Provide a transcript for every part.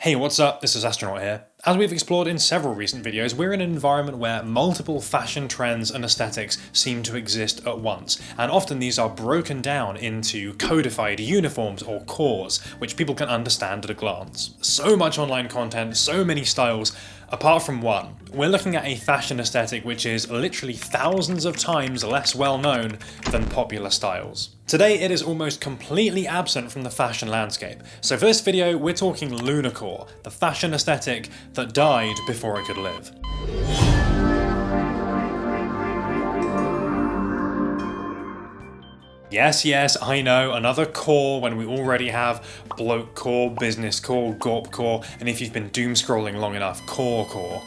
Hey, what's up? This is Astronaut here. As we've explored in several recent videos, we're in an environment where multiple fashion trends and aesthetics seem to exist at once, and often these are broken down into codified uniforms or cores, which people can understand at a glance. So much online content, so many styles, apart from one. We're looking at a fashion aesthetic which is literally thousands of times less well known than popular styles. Today it is almost completely absent from the fashion landscape, so for this video we're talking Lunacore, the fashion aesthetic that died before it could live. Yes, I know, another core when we already have bloke core, business core, gorp core, and if you've been doom scrolling long enough, core.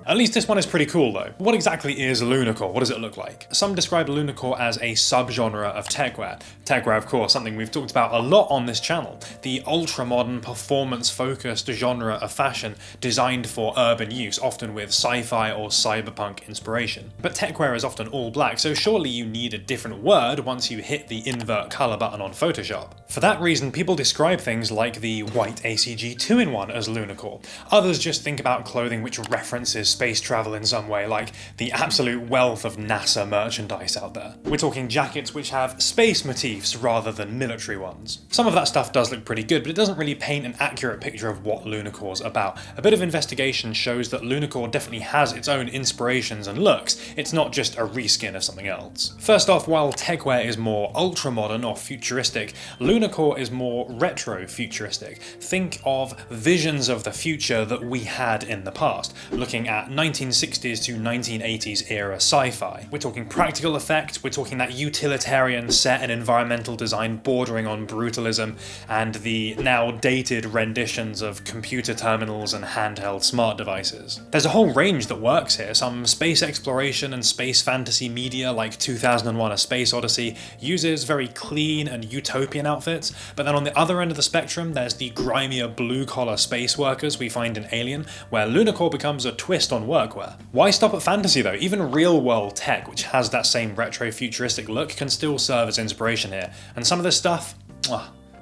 At least this one is pretty cool though. What exactly is Lunacore? What does it look like? Some describe Lunacore as a subgenre of techwear. Techwear, of course, something we've talked about a lot on this channel. The ultra-modern, performance-focused genre of fashion designed for urban use, often with sci-fi or cyberpunk inspiration. But techwear is often all black, so surely you need a different word once you hit the invert color button on Photoshop. For that reason, people describe things like the white ACG 2-in-1 as Lunacore. Others just think about clothing which references space travel in some way, like the absolute wealth of NASA merchandise out there. We're talking jackets which have space motifs rather than military ones. Some of that stuff does look pretty good, but it doesn't really paint an accurate picture of what Lunacore's about. A bit of investigation shows that Lunacore definitely has its own inspirations and looks, it's not just a reskin of something else. First off, while techwear is more ultra-modern or futuristic, Lunacore is more retro-futuristic. Think of visions of the future that we had in the past, looking at 1960s to 1980s era sci-fi. We're talking practical effects, we're talking that utilitarian set and environmental design bordering on brutalism, and the now dated renditions of computer terminals and handheld smart devices. There's a whole range that works here. Some space exploration and space fantasy media like 2001: A Space Odyssey uses very clean and utopian outfits, but then on the other end of the spectrum there's the grimier blue-collar space workers we find in Alien, where Lunacore becomes a twist on workwear. Why stop at fantasy though? Even real-world tech, which has that same retro-futuristic look, can still serve as inspiration here, and some of this stuff,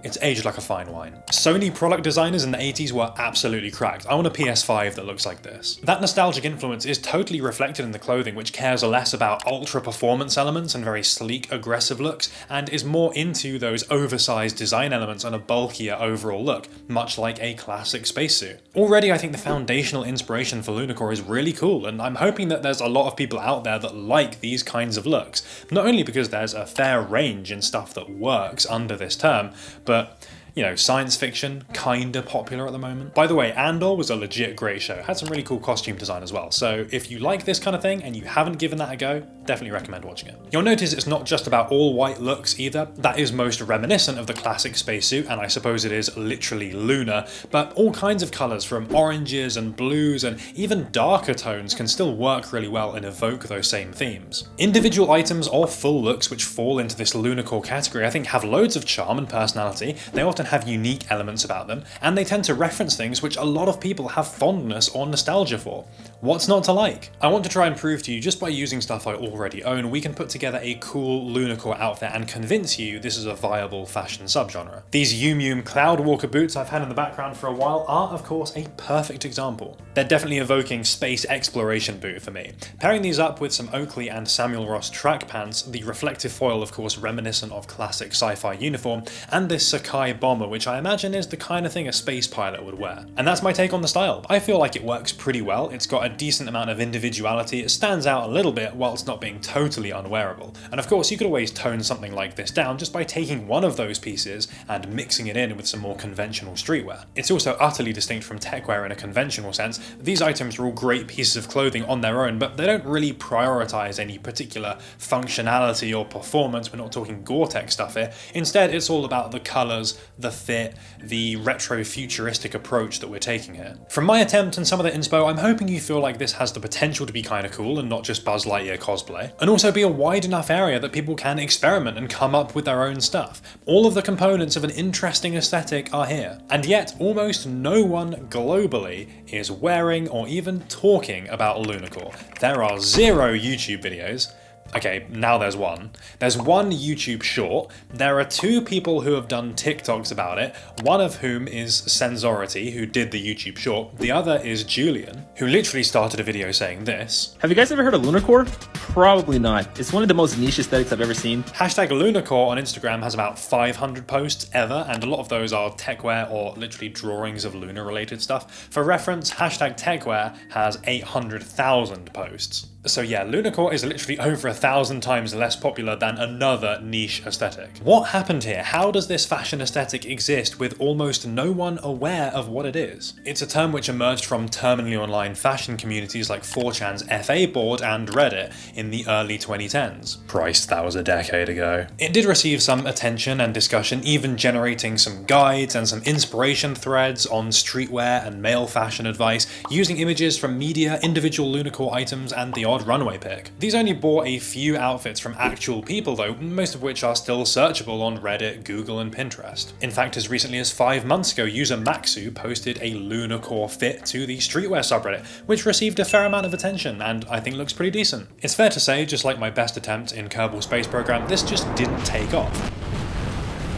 it's aged like a fine wine. Sony product designers in the 80s were absolutely cracked. I want a PS5 that looks like this. That nostalgic influence is totally reflected in the clothing, which cares less about ultra performance elements and very sleek, aggressive looks, and is more into those oversized design elements and a bulkier overall look, much like a classic spacesuit. Already I think the foundational inspiration for Lunacore is really cool, and I'm hoping that there's a lot of people out there that like these kinds of looks. Not only because there's a fair range in stuff that works under this term, but, you know, science fiction, kinda popular at the moment. By the way, Andor was a legit great show. Had some really cool costume design as well, so if you like this kind of thing and you haven't given that a go, definitely recommend watching it. You'll notice it's not just about all white looks either. That is most reminiscent of the classic spacesuit, and I suppose it is literally lunar, but all kinds of colours from oranges and blues and even darker tones can still work really well and evoke those same themes. Individual items or full looks which fall into this Lunacore category I think have loads of charm and personality. They often have unique elements about them, and they tend to reference things which a lot of people have fondness or nostalgia for. What's not to like? I want to try and prove to you, just by using stuff I already own, we can put together a cool Lunacore outfit and convince you this is a viable fashion subgenre. These Yum Yum Cloudwalker boots I've had in the background for a while are, of course, a perfect example. They're definitely evoking space exploration boot for me. Pairing these up with some Oakley and Samuel Ross track pants, the reflective foil of course reminiscent of classic sci-fi uniform, and this Sakai bomber which I imagine is the kind of thing a space pilot would wear. And that's my take on the style. I feel like it works pretty well, it's got a decent amount of individuality, it stands out a little bit whilst not being totally unwearable. And of course you could always tone something like this down just by taking one of those pieces and mixing it in with some more conventional streetwear. It's also utterly distinct from techwear in a conventional sense. These items are all great pieces of clothing on their own, but they don't really prioritize any particular functionality or performance. We're not talking Gore-Tex stuff here. Instead, it's all about the colours, the fit, the retro-futuristic approach that we're taking here. From my attempt and some of the inspo, I'm hoping you feel like this has the potential to be kinda cool and not just Buzz Lightyear cosplay, and also be a wide enough area that people can experiment and come up with their own stuff. All of the components of an interesting aesthetic are here, and yet almost no one globally is wearing or even talking about Lunacore. There are 0 YouTube videos, Okay, now there's one. There's one YouTube short. There are two people who have done TikToks about it, one of whom is Senzority, who did the YouTube short. The other is Julian, who literally started a video saying this. Have you guys ever heard of Lunacore? Probably not. It's one of the most niche aesthetics I've ever seen. Hashtag Lunacore on Instagram has about 500 posts ever, and a lot of those are techwear or literally drawings of lunar related stuff. For reference, hashtag techwear has 800,000 posts. So yeah, Lunacore is literally over 1,000 times less popular than another niche aesthetic. What happened here? How does this fashion aesthetic exist with almost no one aware of what it is? It's a term which emerged from terminally online fashion communities like 4chan's FA board and Reddit in the early 2010s. Christ, that was a decade ago. It did receive some attention and discussion, even generating some guides and some inspiration threads on streetwear and male fashion advice, using images from media, individual Lunacore items, and the odd runway pic. These only bore a few outfits from actual people though, most of which are still searchable on Reddit, Google and Pinterest. In fact, as recently as 5 months ago, user Maxu posted a Lunacore fit to the streetwear subreddit, which received a fair amount of attention and I think looks pretty decent. It's fair to say, just like my best attempt in Kerbal Space Program, this just didn't take off.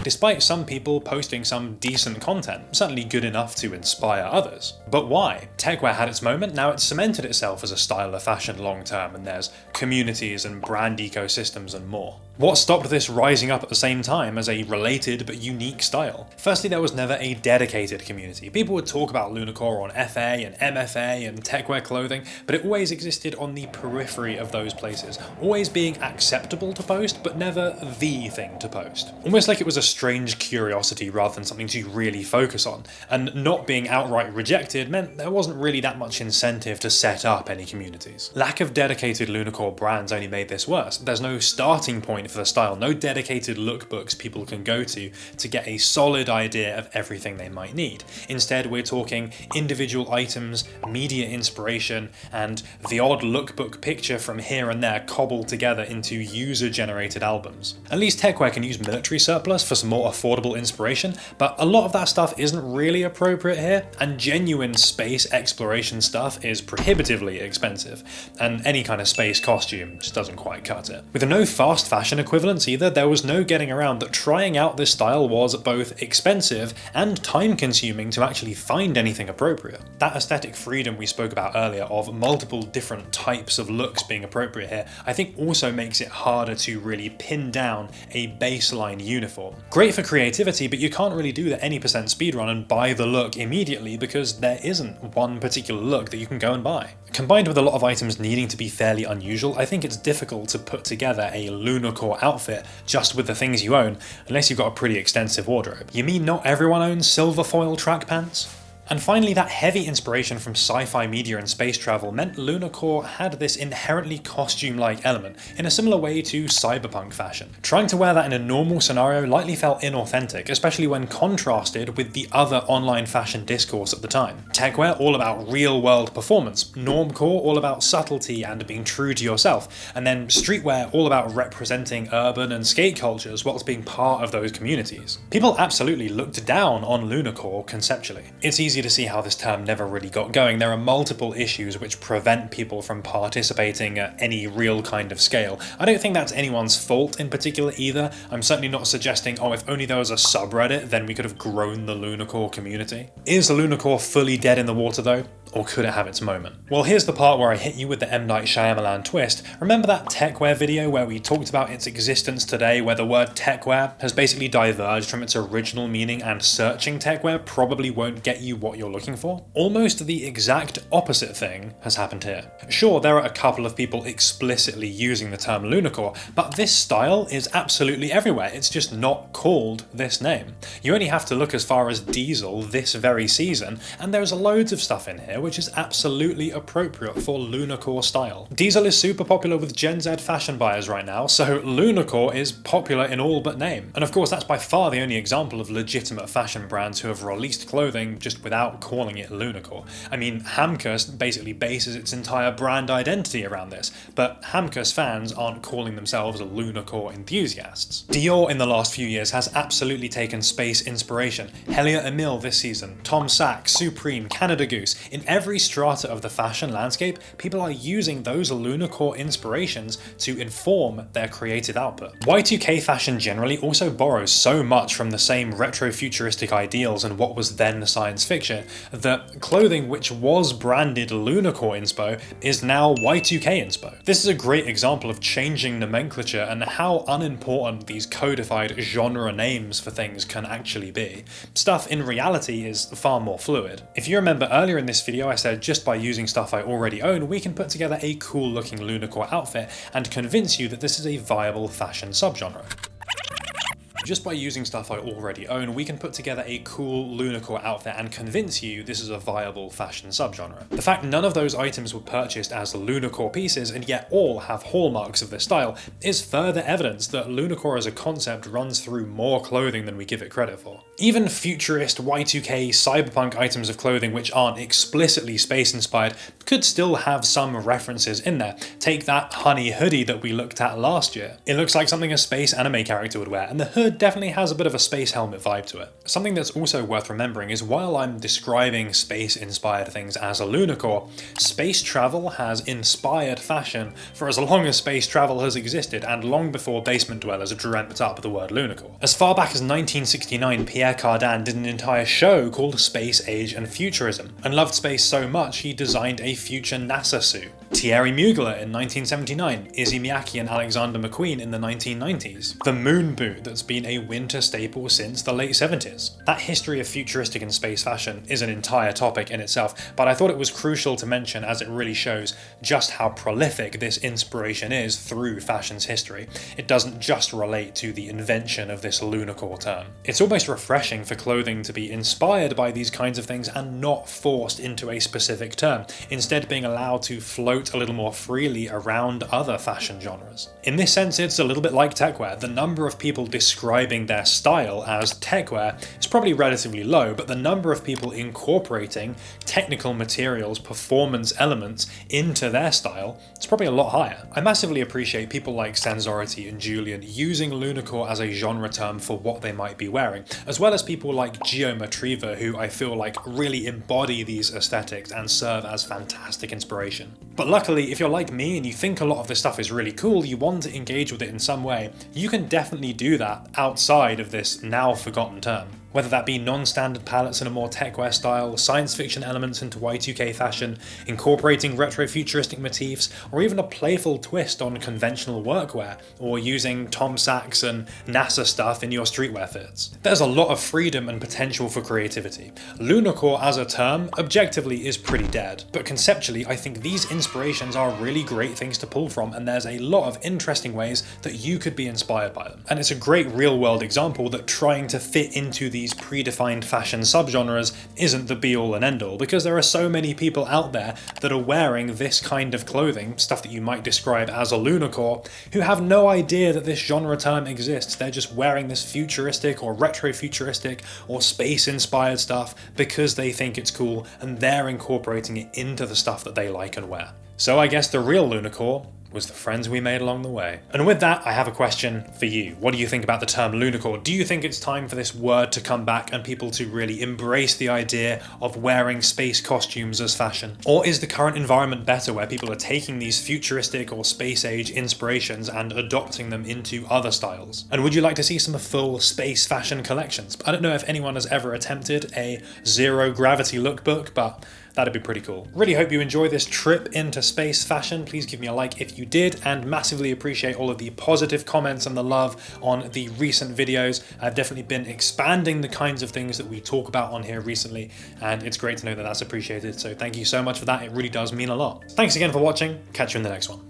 Despite some people posting some decent content, certainly good enough to inspire others. But why? Techwear had its moment, now it's cemented itself as a style of fashion long term, and there's communities and brand ecosystems and more. What stopped this rising up at the same time as a related but unique style? Firstly, there was never a dedicated community. People would talk about Lunacore on FA and MFA and techwear clothing, but it always existed on the periphery of those places, always being acceptable to post, but never the thing to post. Almost like it was a strange curiosity rather than something to really focus on, and not being outright rejected meant there wasn't really that much incentive to set up any communities. Lack of dedicated Lunacore brands only made this worse. There's no starting point for the style, no dedicated lookbooks people can go to get a solid idea of everything they might need. Instead, we're talking individual items, media inspiration, and the odd lookbook picture from here and there cobbled together into user-generated albums. At least techwear can use military surplus for some more affordable inspiration, but a lot of that stuff isn't really appropriate here, and genuine space exploration stuff is prohibitively expensive, and any kind of space costume just doesn't quite cut it. With no fast fashion equivalents either, there was no getting around that trying out this style was both expensive and time-consuming to actually find anything appropriate. That aesthetic freedom we spoke about earlier of multiple different types of looks being appropriate here, I think also makes it harder to really pin down a baseline uniform. Great for creativity, but you can't really do the any percent speedrun and buy the look immediately because there isn't one particular look that you can go and buy. Combined with a lot of items needing to be fairly unusual, I think it's difficult to put together a Lunacore outfit just with the things you own, unless you've got a pretty extensive wardrobe. You mean not everyone owns silver foil track pants? And finally, that heavy inspiration from sci-fi media and space travel meant Lunacore had this inherently costume-like element, in a similar way to cyberpunk fashion. Trying to wear that in a normal scenario likely felt inauthentic, especially when contrasted with the other online fashion discourse at the time. Techwear all about real-world performance, normcore all about subtlety and being true to yourself, and then streetwear all about representing urban and skate cultures whilst being part of those communities. People absolutely looked down on Lunacore conceptually. It's easy to see how this term never really got going. There are multiple issues which prevent people from participating at any real kind of scale. I don't think that's anyone's fault in particular either. I'm certainly not suggesting, oh, if only there was a subreddit, then we could have grown the Lunacore community. Is Lunacore fully dead in the water though? Or could it have its moment? Well, here's the part where I hit you with the M. Night Shyamalan twist. Remember that techwear video where we talked about its existence today, where the word techwear has basically diverged from its original meaning and searching techwear probably won't get you what you're looking for? Almost the exact opposite thing has happened here. Sure, there are a couple of people explicitly using the term Lunacore, but this style is absolutely everywhere. It's just not called this name. You only have to look as far as Diesel this very season, and there's loads of stuff in here which is absolutely appropriate for Lunacore style. Diesel is super popular with Gen Z fashion buyers right now, so Lunacore is popular in all but name. And of course that's by far the only example of legitimate fashion brands who have released clothing just without calling it Lunacore. I mean, Hamkus basically bases its entire brand identity around this, but Hamkus fans aren't calling themselves Lunacore enthusiasts. Dior in the last few years has absolutely taken space inspiration. Hellier Emile this season, Tom Sachs, Supreme, Canada Goose. In every strata of the fashion landscape, people are using those Lunacore inspirations to inform their creative output. Y2K fashion generally also borrows so much from the same retro-futuristic ideals and what was then science fiction that clothing which was branded Lunacore inspo is now Y2K inspo. This is a great example of changing nomenclature and how unimportant these codified genre names for things can actually be. Stuff in reality is far more fluid. If you remember earlier in this video I said just by using stuff I already own we can put together a cool looking Lunacore outfit and convince you that this is a viable fashion subgenre. Just by using stuff I already own, we can put together a cool Lunacore outfit and convince you this is a viable fashion subgenre. The fact none of those items were purchased as Lunacore pieces and yet all have hallmarks of this style is further evidence that Lunacore as a concept runs through more clothing than we give it credit for. Even futurist Y2K cyberpunk items of clothing which aren't explicitly space inspired could still have some references in there. Take that honey hoodie that we looked at last year. It looks like something a space anime character would wear, and the hood definitely has a bit of a space helmet vibe to it. Something that's also worth remembering is while I'm describing space-inspired things as a Lunacore, space travel has inspired fashion for as long as space travel has existed and long before basement dwellers dreamt up the word Lunacore. As far back as 1969, Pierre Cardin did an entire show called Space, Age and Futurism, and loved space so much he designed a future NASA suit. Thierry Mugler in 1979, Izzy Miyake and Alexander McQueen in the 1990s, the moon boot that's been a winter staple since the late 70s. That history of futuristic and space fashion is an entire topic in itself, but I thought it was crucial to mention as it really shows just how prolific this inspiration is through fashion's history. It doesn't just relate to the invention of this Lunacore term. It's almost refreshing for clothing to be inspired by these kinds of things and not forced into a specific term, instead being allowed to float a little more freely around other fashion genres. In this sense, it's a little bit like techwear. The number of people describing their style as techwear is probably relatively low, but the number of people incorporating technical materials, performance elements into their style is probably a lot higher. I massively appreciate people like Senzority and Julian using Lunacore as a genre term for what they might be wearing, as well as people like Geometriva who I feel like really embody these aesthetics and serve as fantastic inspiration. But luckily, if you're like me and you think a lot of this stuff is really cool, you want to engage with it in some way, you can definitely do that outside of this now forgotten term. Whether that be non-standard palettes in a more techwear style, science fiction elements into Y2K fashion, incorporating retro-futuristic motifs, or even a playful twist on conventional workwear, or using Tom Sachs and NASA stuff in your streetwear fits. There's a lot of freedom and potential for creativity. Lunacore as a term, objectively, is pretty dead, but conceptually I think these inspirations are really great things to pull from, and there's a lot of interesting ways that you could be inspired by them. And it's a great real-world example that trying to fit into these predefined fashion subgenres isn't the be-all and end-all, because there are so many people out there that are wearing this kind of clothing, stuff that you might describe as a Lunacore, who have no idea that this genre term exists. They're just wearing this futuristic or retro-futuristic or space-inspired stuff because they think it's cool, and they're incorporating it into the stuff that they like and wear. So I guess the real Lunacore was the friends we made along the way. And with that, I have a question for you. What do you think about the term Lunacore? Do you think it's time for this word to come back and people to really embrace the idea of wearing space costumes as fashion? Or is the current environment better where people are taking these futuristic or space age inspirations and adopting them into other styles? And would you like to see some full space fashion collections? I don't know if anyone has ever attempted a zero gravity lookbook, but that'd be pretty cool. Really hope you enjoy this trip into space fashion. Please give me a like if you did, and massively appreciate all of the positive comments and the love on the recent videos. I've definitely been expanding the kinds of things that we talk about on here recently, and it's great to know that that's appreciated. So thank you so much for that. It really does mean a lot. Thanks again for watching. Catch you in the next one.